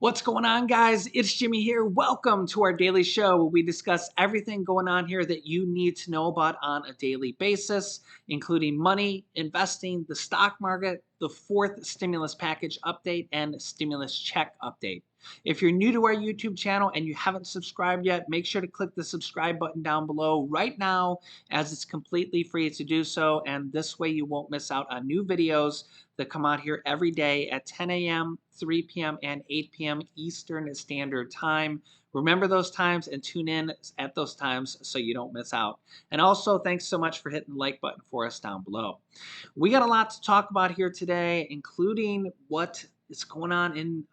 What's going on, guys? It's Jimmy here. Welcome to our daily show where we discuss everything going on here that you need to know about on a daily basis, including money, investing, the stock market, the fourth stimulus package update, and stimulus check update. If you're new to our YouTube channel and you haven't subscribed yet, make sure to click the subscribe button down below right now, as it's completely free to do so. And this way you won't miss out on new videos that come out here every day at 10 a.m., 3 p.m., and 8 p.m. Eastern Standard Time. Remember those times and tune in at those times so you don't miss out. And also, thanks so much for hitting the like button for us down below. We got a lot to talk about here today, including what is going on in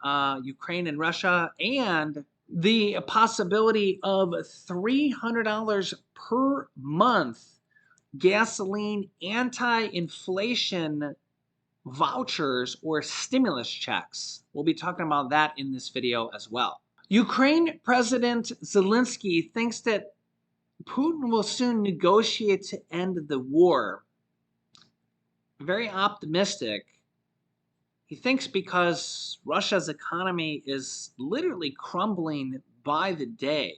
Ukraine and Russia, and the possibility of $300 per month gasoline anti-inflation vouchers or stimulus checks. We'll be talking about that in this video as well. Ukraine President Zelensky thinks that Putin will soon negotiate to end the war. Very optimistic. He thinks because Russia's economy is literally crumbling by the day.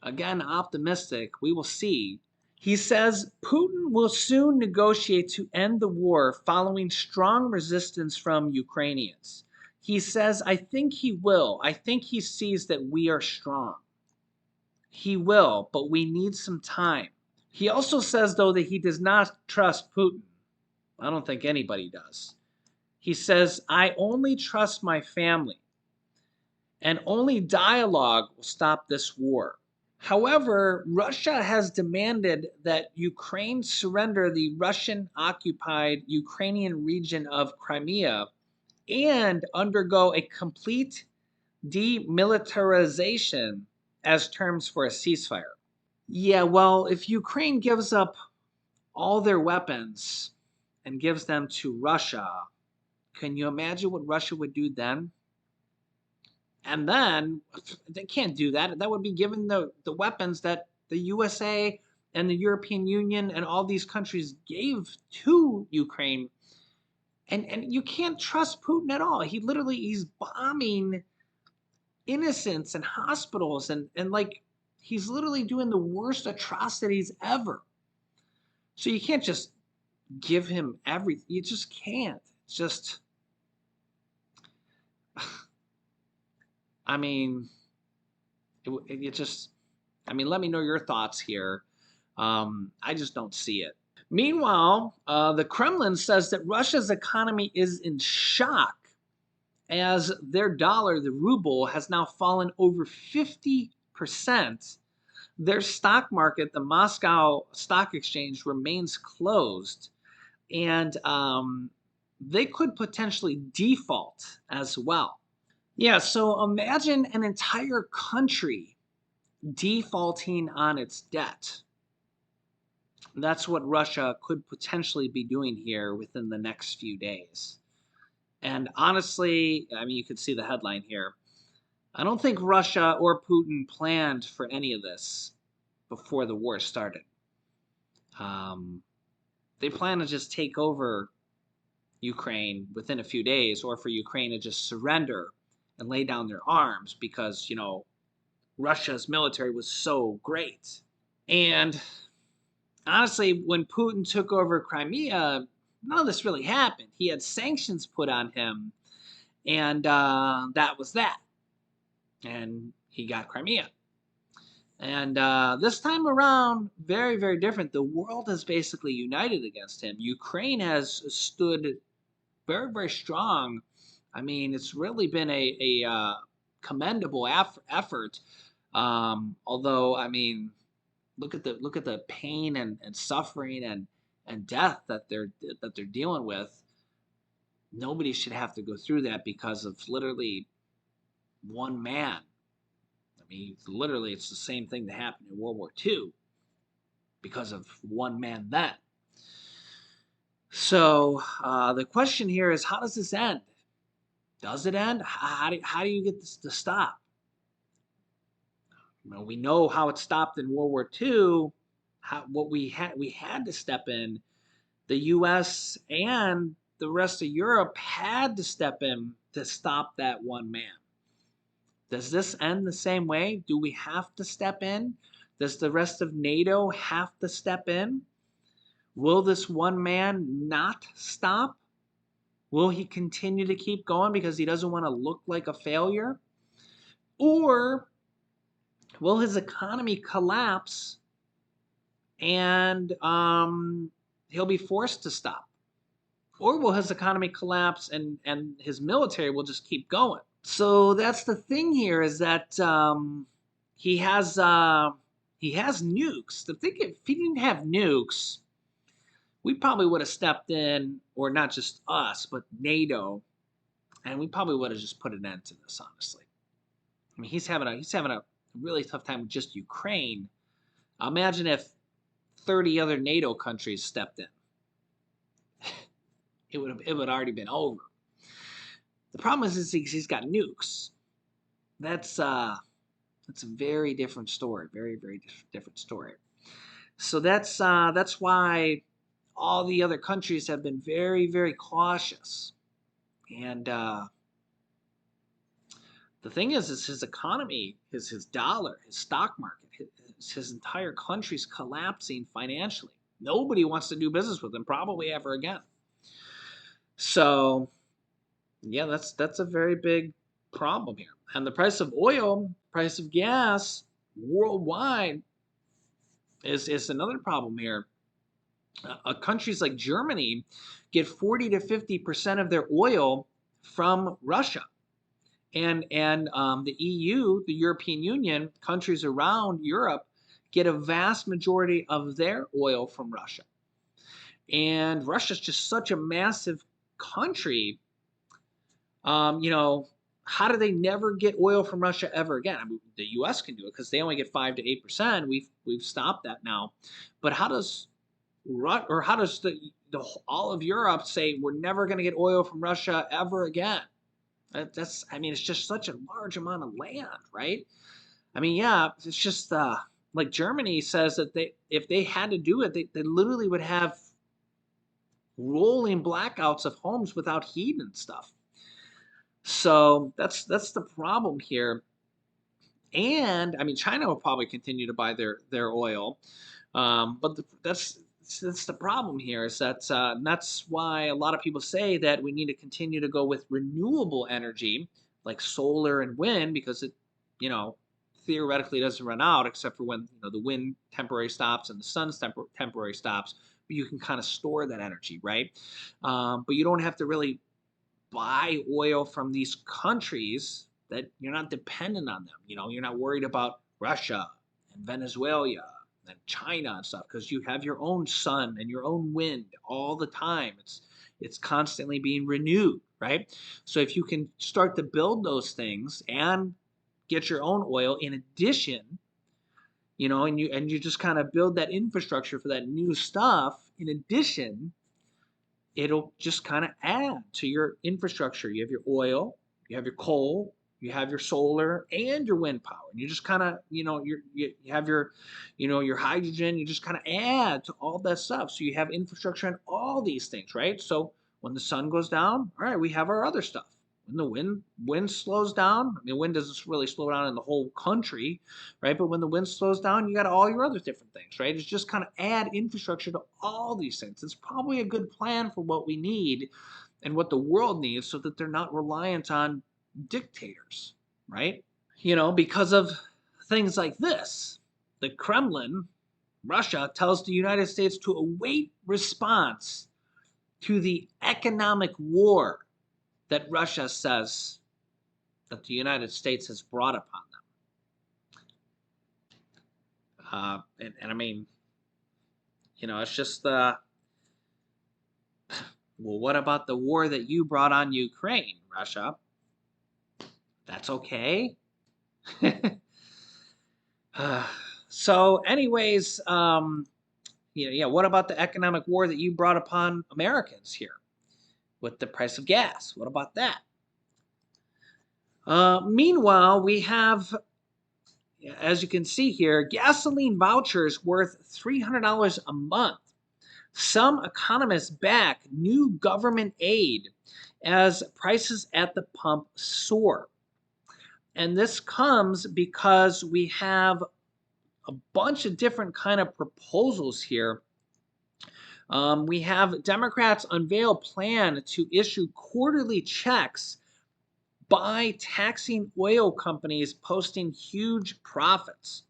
Again, optimistic. We will see. He says Putin will soon negotiate to end the war following strong resistance from Ukrainians. He says, I think he will. I think he sees that we are strong. He will, but we need some time. He also says, though, that he does not trust Putin. I don't think anybody does. He says, I only trust my family, and only dialogue will stop this war. However, Russia has demanded that Ukraine surrender the Russian-occupied Ukrainian region of Crimea and undergo a complete demilitarization as terms for a ceasefire. Yeah, well, if Ukraine gives up all their weapons and gives them to Russia, can you imagine what Russia would do then? And then they can't do that. That would be giving the weapons that the USA and the European Union and all these countries gave to Ukraine. And you can't trust Putin at all. He's bombing innocents and hospitals and like he's literally doing the worst atrocities ever. So you can't just give him everything. You just can't. It's just I mean, let me know your thoughts here. I just don't see it. Meanwhile, the Kremlin says that Russia's economy is in shock as their dollar, the ruble, has now fallen over 50%. Their stock market, the Moscow Stock Exchange, remains closed, and they could potentially default as well. Yeah, so imagine an entire country defaulting on its debt. That's what Russia could potentially be doing here within the next few days. And honestly, I mean, you can see the headline here. I don't think Russia or Putin planned for any of this before the war started. They plan to just take over Ukraine within a few days, or for Ukraine to just surrender and lay down their arms because, Russia's military was so great. And honestly, when Putin took over Crimea, none of this really happened. He had sanctions put on him, and that was that. And he got Crimea. And this time around, very, very different. The world has basically united against him. Ukraine has stood very, very strong. I mean, it's really been a commendable effort. Although, I mean, look at the pain and suffering and death that they're dealing with. Nobody should have to go through that because of literally one man. I mean, literally, it's the same thing that happened in World War II because of one man then. So the question here is, how does this end? Does it end? How do you get this to stop? We know how it stopped in World War II. We had to step in. The U.S. and the rest of Europe had to step in to stop that one man. Does this end the same way? Do we have to step in? Does the rest of NATO have to step in? Will this one man not stop? Will he continue to keep going because he doesn't want to look like a failure? Or will his economy collapse and he'll be forced to stop? Or will his economy collapse and his military will just keep going? So that's the thing here is that he has nukes. The thing, if he didn't have nukes, we probably would have stepped in, or not just us, but NATO, and we probably would have just put an end to this. Honestly, I mean, he's having a really tough time with just Ukraine. Imagine if 30 other NATO countries stepped in. It would already been over. The problem is he's got nukes. That's a very different story. Very, very different story. So that's why all the other countries have been very, very cautious. And the thing is his economy, his dollar, his stock market, his entire country's collapsing financially. Nobody wants to do business with him probably ever again. So, yeah, that's a very big problem here. And the price of oil, price of gas worldwide is another problem here. Countries like Germany get 40 to 50% of their oil from Russia. And the EU, the European Union, countries around Europe get a vast majority of their oil from Russia. And Russia's just such a massive country. How do they never get oil from Russia ever again? I mean, the U.S. can do it because they only get 5 to 8%. We've stopped that now. But how does all of Europe say we're never going to get oil from Russia ever again? It's just such a large amount of land, right? I mean, yeah, it's just like Germany says that if they had to do it, they literally would have rolling blackouts of homes without heat and stuff. So that's the problem here. And I mean, China will probably continue to buy their oil, but that's the problem here is that that's why a lot of people say that we need to continue to go with renewable energy like solar and wind because it, theoretically doesn't run out except for when the wind temporary stops and the sun's temporary stops. But you can kind of store that energy, right? But you don't have to really buy oil from these countries that you're not dependent on them. You're not worried about Russia and Venezuela and China and stuff because you have your own sun and your own wind all the time. It's constantly being renewed, right? So if you can start to build those things and get your own oil in addition, and you just kind of build that infrastructure for that new stuff in addition, it'll just kind of add to your infrastructure. You have your oil, you have your coal, you have your solar and your wind power. And you just kind of, you have your, your hydrogen, you just kind of add to all that stuff. So you have infrastructure and all these things, right? So when the sun goes down, all right, we have our other stuff. When the wind slows down, I mean, wind doesn't really slow down in the whole country, right? But when the wind slows down, you got all your other different things, right? It's just kind of add infrastructure to all these things. It's probably a good plan for what we need and what the world needs so that they're not reliant on dictators, right? Because of things like this, the Kremlin, Russia, tells the United States to await response to the economic war that Russia says that the United States has brought upon them. And I mean, it's just well, what about the war that you brought on Ukraine, Russia? That's okay. So anyways, what about the economic war that you brought upon Americans here with the price of gas? What about that? Meanwhile, we have, as you can see here, gasoline vouchers worth $300 a month Some economists back new government aid as prices at the pump soar. And this comes because we have a bunch of different kind of proposals here. We have Democrats unveil plan to issue quarterly checks by taxing oil companies posting huge profits.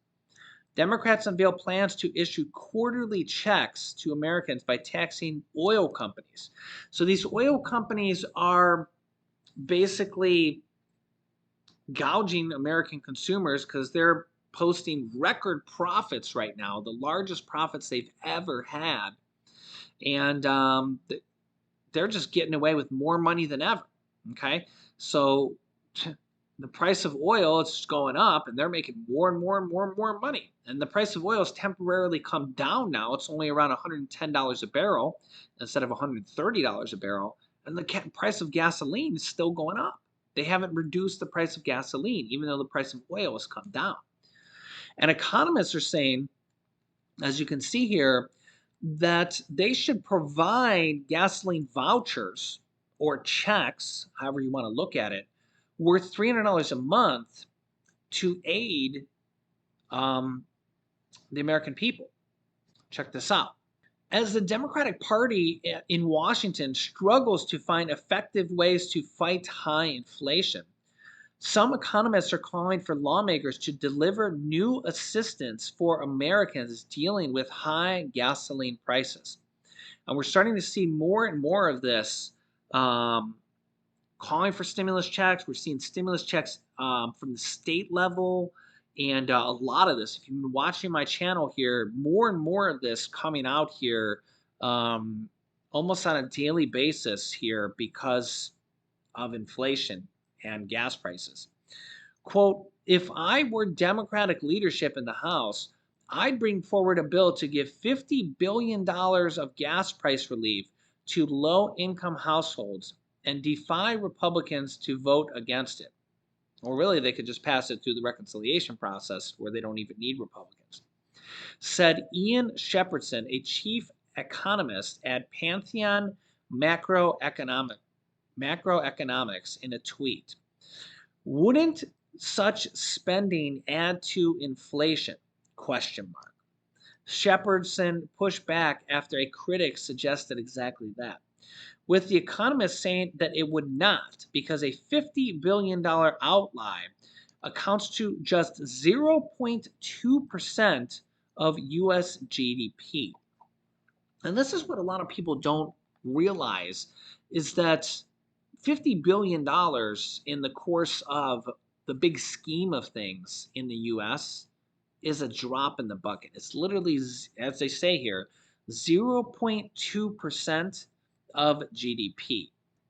Democrats unveil plans to issue quarterly checks to Americans by taxing oil companies. So these oil companies are basically gouging American consumers because they're posting record profits right now, the largest profits they've ever had. And they're just getting away with more money than ever. Okay. So the price of oil is just going up and they're making more and more and more and more money. And the price of oil has temporarily come down now. It's only around $110 a barrel instead of $130 a barrel. And the price of gasoline is still going up. They haven't reduced the price of gasoline, even though the price of oil has come down. And economists are saying, as you can see here, that they should provide gasoline vouchers or checks, however you want to look at it, worth $300 a month to aid the American people. Check this out. As the Democratic Party in Washington struggles to find effective ways to fight high inflation, some economists are calling for lawmakers to deliver new assistance for Americans dealing with high gasoline prices. And we're starting to see more and more of this calling for stimulus checks. We're seeing stimulus checks from the state level, and a lot of this. If you've been watching my channel here, more and more of this coming out here almost on a daily basis here because of inflation and gas prices. Quote, if I were Democratic leadership in the House, I'd bring forward a bill to give $50 billion of gas price relief to low income households and defy Republicans to vote against it. Or really, they could just pass it through the reconciliation process where they don't even need Republicans. Said Ian Shepherdson, a chief economist at Pantheon Macroeconomics in a tweet. Wouldn't such spending add to inflation? Question mark. Shepherdson pushed back after a critic suggested exactly that, with the Economist saying that it would not because a $50 billion outlay accounts to just 0.2% of U.S. GDP. And this is what a lot of people don't realize is that $50 billion in the course of the big scheme of things in the U.S. is a drop in the bucket. It's literally, as they say here, 0.2% of GDP.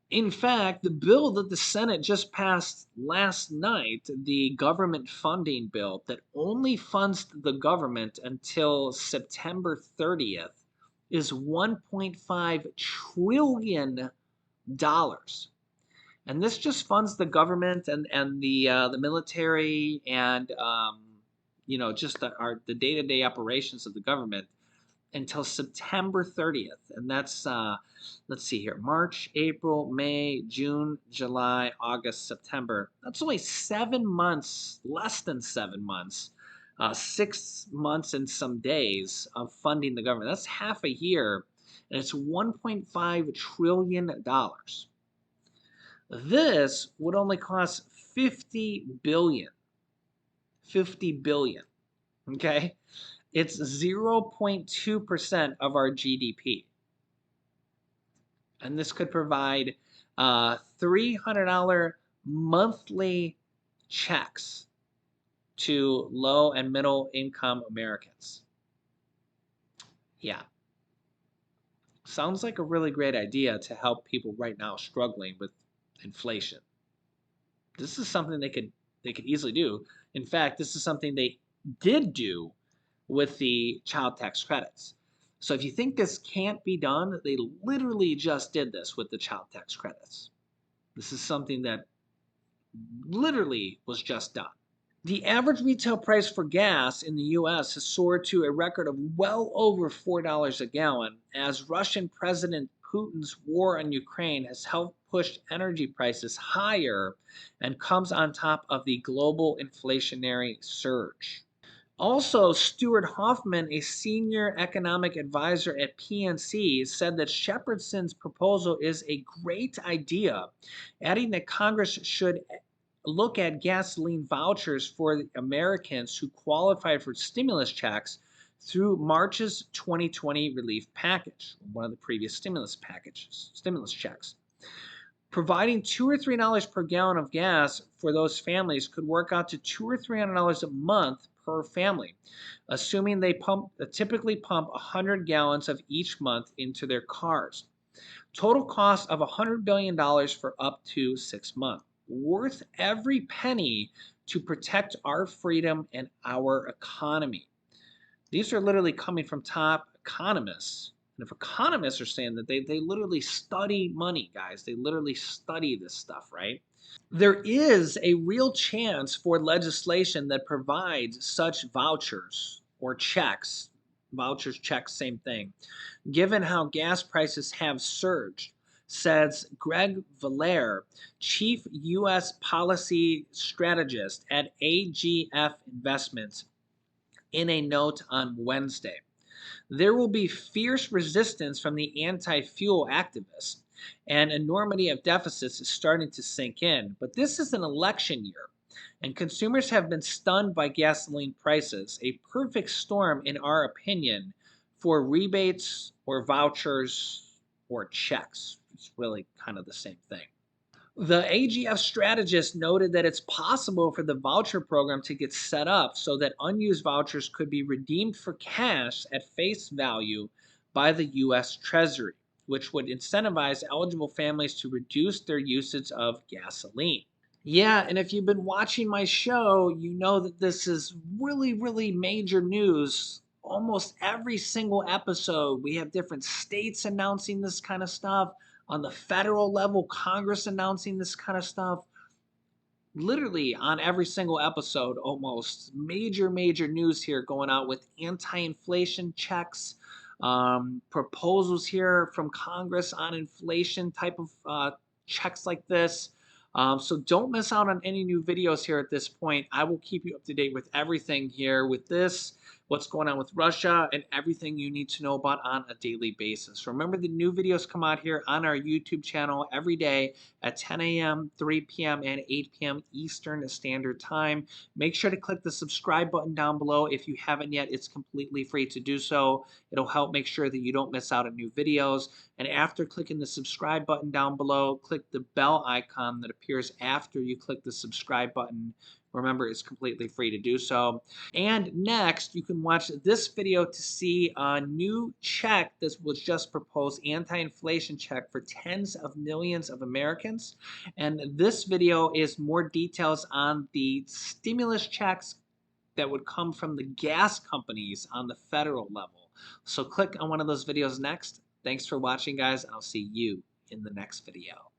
In fact, the bill that the Senate just passed last night, the government funding bill that only funds the government until September 30th, is $1.5 trillion. And this just funds the government and the military and just the day-to-day operations of the government until September 30th. And that's let's see here, March, April, May, June, July, August, September. That's only 7 months, less than 7 months, 6 months and some days of funding the government. That's half a year, and it's $1.5 trillion. This would only cost 50 billion. 50 billion. Okay? It's 0.2% of our GDP. And this could provide $300 monthly checks to low and middle income Americans. Yeah. Sounds like a really great idea to help people right now struggling with inflation. This is something they could easily do. In fact, this is something they did do with the child tax credits. So if you think this can't be done, they literally just did this with the child tax credits. This is something that literally was just done. The average retail price for gas in the US has soared to a record of well over $4 a gallon, as Russian President Putin's war on Ukraine has helped push energy prices higher and comes on top of the global inflationary surge. Also, Stuart Hoffman, a senior economic advisor at PNC, said that Shepherdson's proposal is a great idea, adding that Congress should look at gasoline vouchers for the Americans who qualified for stimulus checks through March's 2020 relief package, one of the previous stimulus checks. Providing $2 or $3 per gallon of gas for those families could work out to $200 or $300 a month per family, assuming they typically pump 100 gallons of each month into their cars. Total cost of $100 billion for up to 6 months. Worth every penny to protect our freedom and our economy. These are literally coming from top economists. And if economists are saying that, they literally study money, guys. They literally study this stuff, right? There is a real chance for legislation that provides such vouchers or checks. Vouchers, checks, same thing. Given how gas prices have surged, says Greg Valere, chief U.S. policy strategist at AGF Investments, in a note on Wednesday. There will be fierce resistance from the anti-fuel activists, and enormity of deficits is starting to sink in. But this is an election year, and consumers have been stunned by gasoline prices, a perfect storm, in our opinion, for rebates or vouchers or checks. It's really kind of the same thing. The AGF strategist noted that it's possible for the voucher program to get set up so that unused vouchers could be redeemed for cash at face value by the U.S. Treasury, which would incentivize eligible families to reduce their usage of gasoline. Yeah, and if you've been watching my show, you know that this is really, really major news. Almost every single episode, we have different states announcing this kind of stuff. On the federal level, Congress announcing this kind of stuff. Literally on every single episode, almost major news here going out with anti-inflation checks, proposals here from Congress on inflation type of checks like this. So don't miss out on any new videos here at this point. I will keep you up to date with everything here with this, what's going on with Russia, and everything you need to know about on a daily basis. Remember, the new videos come out here on our YouTube channel every day at 10 a.m., 3 p.m., and 8 p.m. Eastern Standard Time. Make sure to click the subscribe button down below if you haven't yet. It's completely free to do so. It'll help make sure that you don't miss out on new videos. And after clicking the subscribe button down below, click the bell icon that appears after you click the subscribe button. Remember, it's completely free to do so. And next, you can watch this video to see a new check that was just proposed, anti-inflation check for tens of millions of Americans. And this video is more details on the stimulus checks that would come from the gas companies on the federal level. So click on one of those videos next. Thanks for watching, guys, and I'll see you in the next video.